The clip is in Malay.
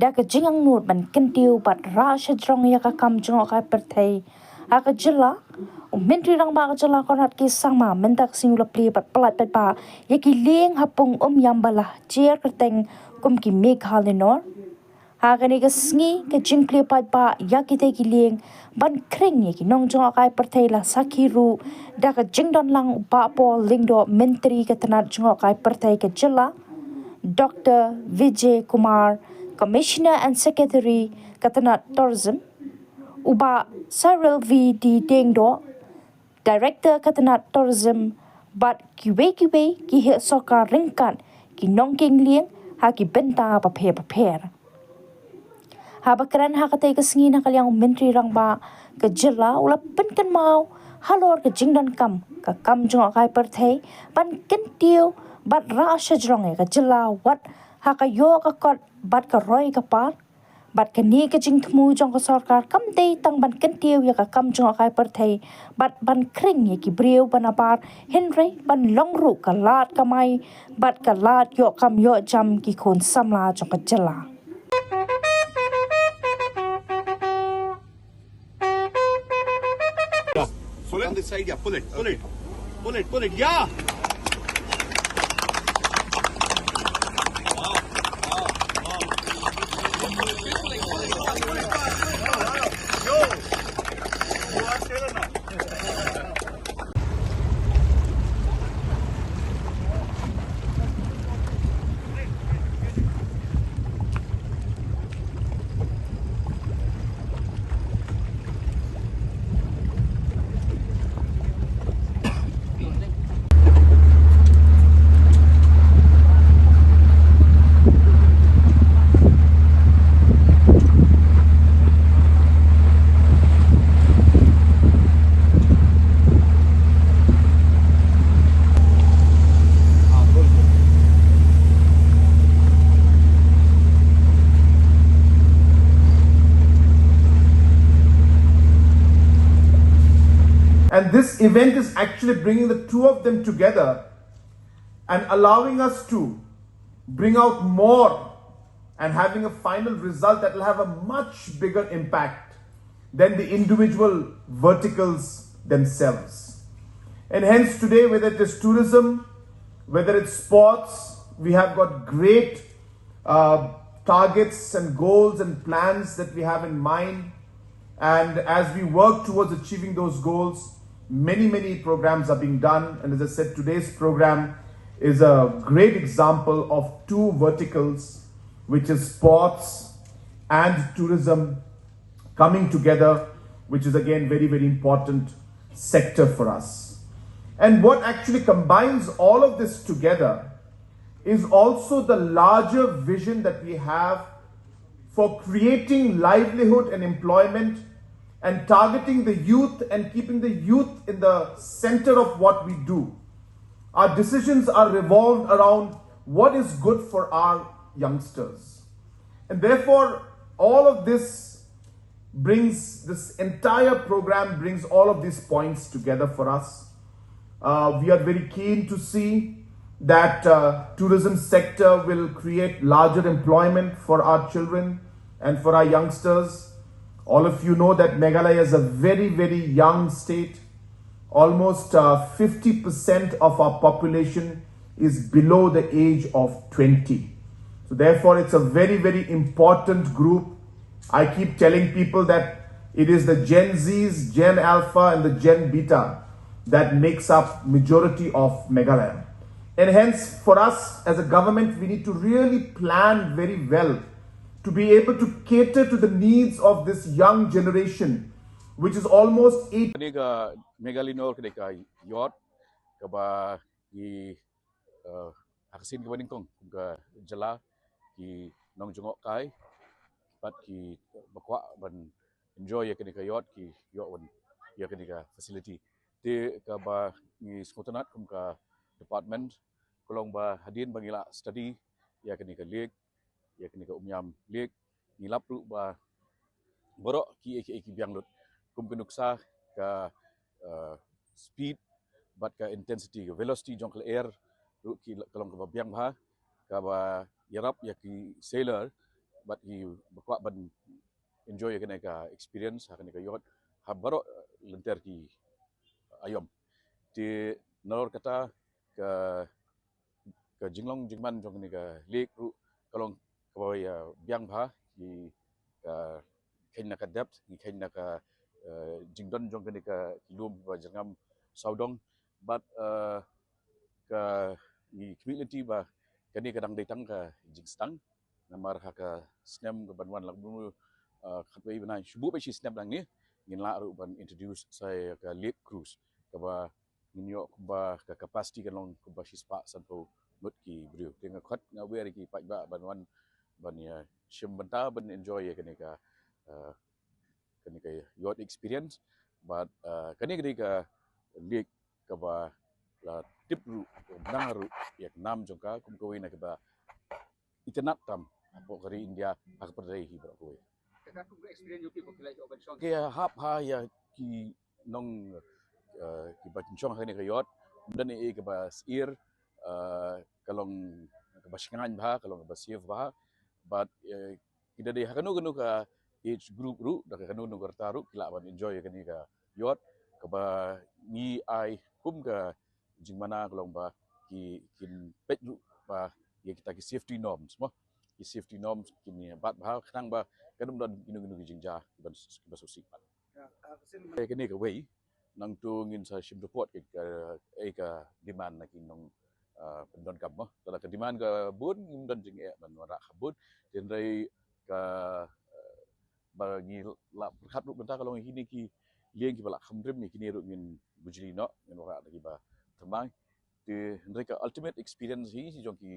da ka jingang nut ban kentiu bat ra shadrong ya ka kam nongjngohkai pyrthei ha ka jilla Myntri Rangbah ka jilla konat ki sangma mentak singula plie bat paidbah ya ki lieng hapung Umiam bala chier kerteng kum ki Meghalinor ha ka ni ka sngi ka jingkli paidbah ya ki te ki lieng ban khring ya ki nongjngohkai pyrthei la sakhiru da ka jingdon lang Mawphor Youtube Myntri ka tnad nongjngohkai pyrthei ka jilla Dr. Vijay Kumar, Commissioner and Secretary Katanat Tourism, Uba Cyril V. D. Dengdo, Director Katanat Tourism, Bat Kiwe ki sorkar ringkan ki lieng ha ki benta paper. Habakran ha katay kasingi na kalyang Myntri Rangbah ka jilla ula penkan mau halor ka jingdan kam nongjngohkai pyrthei ban kentiu bat ra shajrong ka jilla wat ha ka yo ka kot bat ka roi ka par bat ka ni ka jing thmu jong ka sorkar kam te tang ban kentiu ya ka nongjngohkai pyrthei bat ban khring ya ki riew ban apar henry ban longru ka lat ka mai bat ka lat yo kam yo jam ki khon samla jong ka jilla Pull it on this side, yeah. Pull it, yeah. And this event is actually bringing the two of them together and allowing us to bring out more and having a final result that will have a much bigger impact than the individual verticals themselves. And hence today, whether it is tourism, whether it's sports, we have got great targets and goals and plans that we have in mind. And as we work towards achieving those goals, many programs are being done. And as I said, today's program is a great example of two verticals, which is sports and tourism coming together, which is again very important sector for us. And what actually combines all of this together is also the larger vision that we have for creating livelihood and employment and targeting the youth and keeping the youth in the center of what we do. Our decisions are revolved around what is good for our youngsters. And therefore, all of this entire program brings all of these points together for us. We are very keen to see that tourism sector will create larger employment for our children and for our youngsters. All of you know that Meghalaya is a very young state. Almost 50% of our population is below the age of 20. So therefore, it's a very important group. I keep telling people that it is the Gen Zs, Gen Alpha and the Gen Beta that makes up majority of Meghalaya. And hence, for us as a government, we need to really plan very well to be able to cater to the needs of this young generation, which is almost 8. Meghalinor kedeka yot kaba ki aksin ke baningkong ke jela ki nongjngohkai pat ki bakwa ban enjoy ya kedeka yot ki yot wan ya kedeka facility te kaba ni skotanat kum ka department kolong ba hadin bangila study ya kedeka lieng ya kedeka Umiam lieng ngilap lu ba borok ki biang lut kum kenuksa ka speed bat ka intensity ka velocity jong ke air ru ki kalong ka biang bha ka ba yarap ya ki sailor but he bakwa ban enjoy kene ka experience kene ka yot habaro lenter ki ayom ti nor kata ka jinglong jingman jong ni ka lek ru kalong kawai biang bha ki khen na ka depth ki khen na ka jingdon jong ni ka lum ba jangam saudong but ka ni community ba kani kadang datang ka jingstang namar ha ka snem ka banwan lang bu khatwei bana shubu ba shi snem lang ni ngin la ru ban introduce saya ka lake cruise ka ba ninyo ba ka capacity kan long ba shi spa san po mut ki brio tenga khat nga wer ki paidbah banwan ban ya shim banta ban enjoy kani ka yacht experience but kani ka lake ka ba la tip ru nang ru yak nam jongka kum ko na ka ba itnad tam apo kari India ak perdai hi bro ko Kita aku experience YouTube kelai open song. kaya hap ha ya ki nong ki ba chong kani ka yacht dan e ka ba sir kalong ka ba shngan ba kalong ba save ba but ida dei hakanu ka age group ru da kanu no taru kila ban enjoy kani ka yacht ka ba ni ai kum ka jingmana kalong ba ki kin pet ru ba ya kita ki safety norms mo ki safety norms kini bat ba khang ba kanum don ginu jingja ban ba so sik kani ka way nang tu ngin sa shim report ka demand na kinong pendon kam mo tala ka demand ka bun ngin don jing ban wara khabut den rai ka bagi la khat ru benta kalau hini ki lieng ki bala khamrim ni kini ru ngin bujri no ngin wara lagi ba temang ti mereka ultimate experience hi si jong ki